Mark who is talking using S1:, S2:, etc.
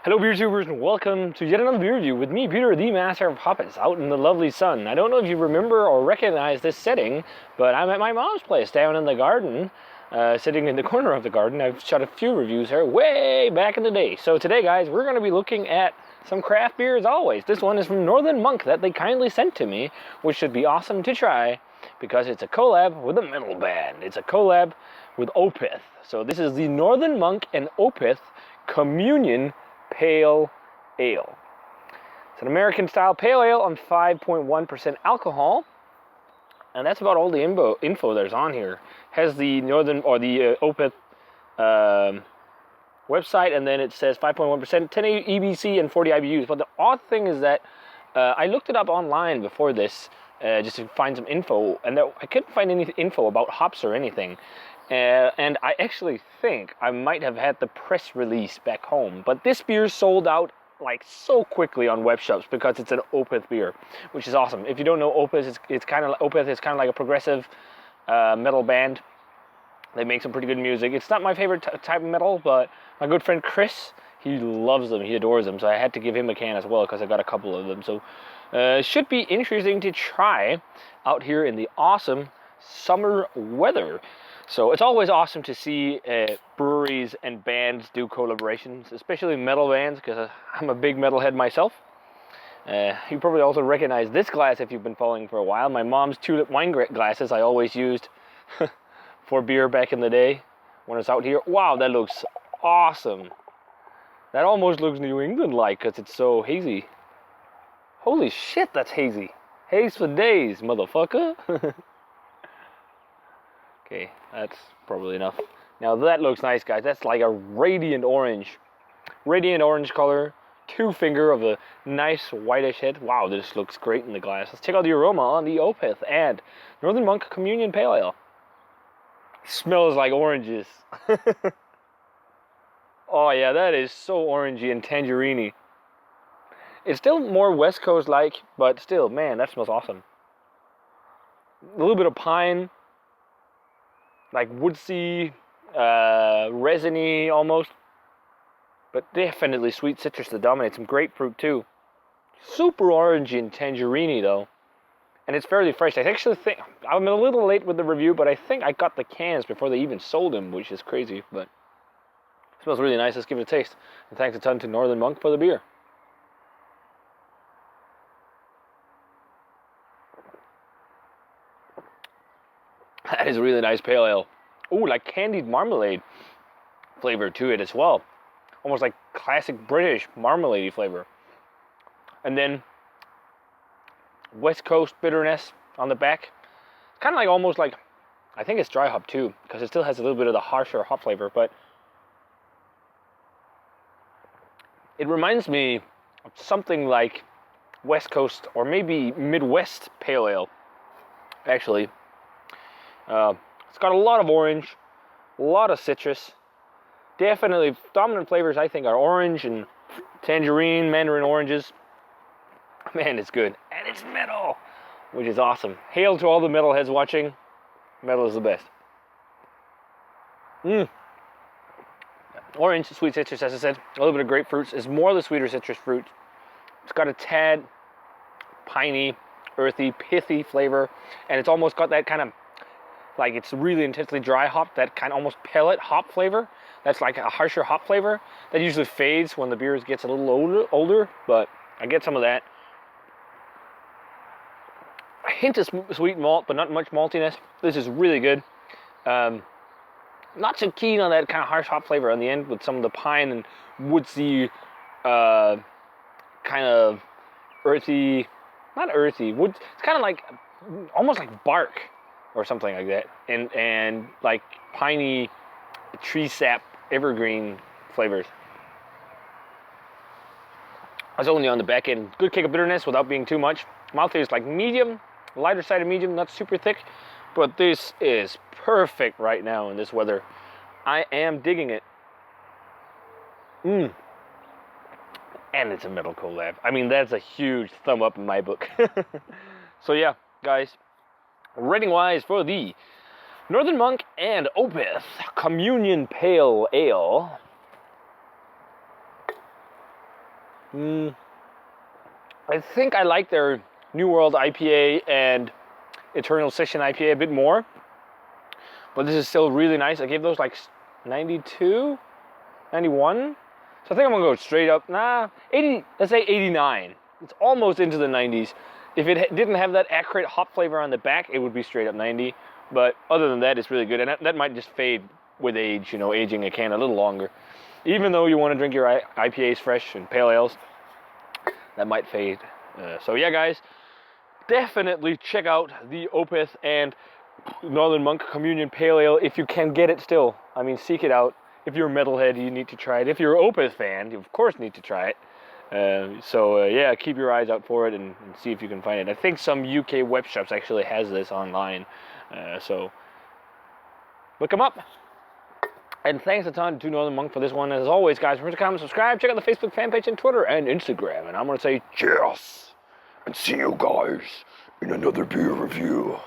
S1: Hello beer tubers and welcome to yet another beer review with me, Peter, the master of hoppets, out in the lovely sun. I don't know if you remember or recognize this setting, but I'm at my mom's place down in the garden, sitting in the corner of the garden. I've shot a few reviews here way back in the day. So today, guys, we're going to be looking at some craft beer as always. This one is from Northern Monk that they kindly sent to me, which should be awesome to try because it's a collab with a metal band. It's a collab with Opeth. So this is the Northern Monk and Opeth Communion Pale Ale. It's an American style pale ale on 5.1% alcohol, and that's about all the info there's on here. Has the Northern or the Opeth website, and then it says 5.1%, 10 EBC and 40 IBUs. But the odd thing is that I looked it up online before this just to find some info, and I couldn't find any info about hops or anything. And I actually think I might have had the press release back home, but this beer sold out like so quickly on web shops because it's an Opeth beer, which is awesome. If you don't know Opeth, Opeth is kind of like a progressive metal band. They make some pretty good music. It's not my favorite type of metal, but my good friend Chris, he loves them, he adores them, so I had to give him a can as well because I got a couple of them. So it should be interesting to try out here in the awesome summer weather. So it's always awesome to see breweries and bands do collaborations, especially metal bands, because I'm a big metalhead myself. You probably also recognize this glass if you've been following for a while. My mom's tulip wine glasses I always used for beer back in the day when it's out here. Wow, that looks awesome. That almost looks New England-like because it's so hazy. Holy shit, that's hazy. Haze for days, motherfucker. Okay, that's probably enough. Now that looks nice, guys. That's like a radiant orange color, 2-finger of a nice whitish head. Wow, this looks great in the glass. Let's check out the aroma on the Opeth and Northern Monk Communion Pale Ale. Smells like oranges. Oh yeah, that is so orangey and tangerine-y. It's still more West Coast-like, but still, man, that smells awesome. A little bit of pine, like woodsy, resiny almost, but definitely sweet citrus that dominates. Some grapefruit too. Super orangey and tangerine though, and it's fairly fresh. I actually think I'm a little late with the review, but I think I got the cans before they even sold them, which is crazy. But it smells really nice. Let's give it a taste. And thanks a ton to Northern Monk for the beer. That is a really nice pale ale. Ooh, like candied marmalade flavor to it as well. Almost like classic British marmalade-y flavor. And then West Coast bitterness on the back. It's kind of like almost like, I think it's dry hop too, because it still has a little bit of the harsher hop flavor, but it reminds me of something like West Coast or maybe Midwest pale ale, actually. It's got a lot of orange, a lot of citrus. Definitely dominant flavors, I think, are orange and tangerine, mandarin oranges. Man, it's good. And it's metal, which is awesome. Hail to all the metalheads watching. Metal is the best. Orange, sweet citrus, as I said. A little bit of grapefruits. It's more of the sweeter citrus fruit. It's got a tad piney, earthy, pithy flavor. And it's almost got that kind of, like, it's really intensely dry hop, that kind of almost pellet hop flavor. That's like a harsher hop flavor. That usually fades when the beer gets a little older, but I get some of that. A hint of sweet malt, but not much maltiness. This is really good. Not so keen on that kind of harsh hop flavor on the end with some of the pine and woodsy, kind of earthy, not earthy, wood. It's kind of like, almost like bark or something like that, and like piney tree sap evergreen flavors. It's only on the back end. Good kick of bitterness without being too much. Mouthfeel is like medium, lighter side of medium, not super thick, but this is perfect right now in this weather. I am digging it. And it's a metal collab. I mean, that's a huge thumb up in my book. So yeah, guys, rating wise for the Northern Monk and Opeth Communion Pale Ale. I think I like their New World IPA and Eternal Session IPA a bit more. But this is still really nice. I gave those like 92, 91. So I think I'm gonna go straight up, 80, let's say 89. It's almost into the 90s. If it didn't have that acrid hop flavor on the back, it would be straight up 90. But other than that, it's really good. And that might just fade with age, you know, aging a can a little longer. Even though you want to drink your IPAs fresh and pale ales, that might fade. So yeah, guys, definitely check out the Opeth and Northern Monk Communion Pale Ale if you can get it still. I mean, seek it out. If you're a metalhead, you need to try it. If you're an Opeth fan, you of course need to try it. Yeah, keep your eyes out for it and see if you can find it. I think some UK web shops actually has this online, so look them up. And thanks a ton to Northern Monk for this one. As always, guys, remember to comment, subscribe, check out the Facebook fan page and Twitter and Instagram. And I'm going to say cheers and see you guys in another beer review.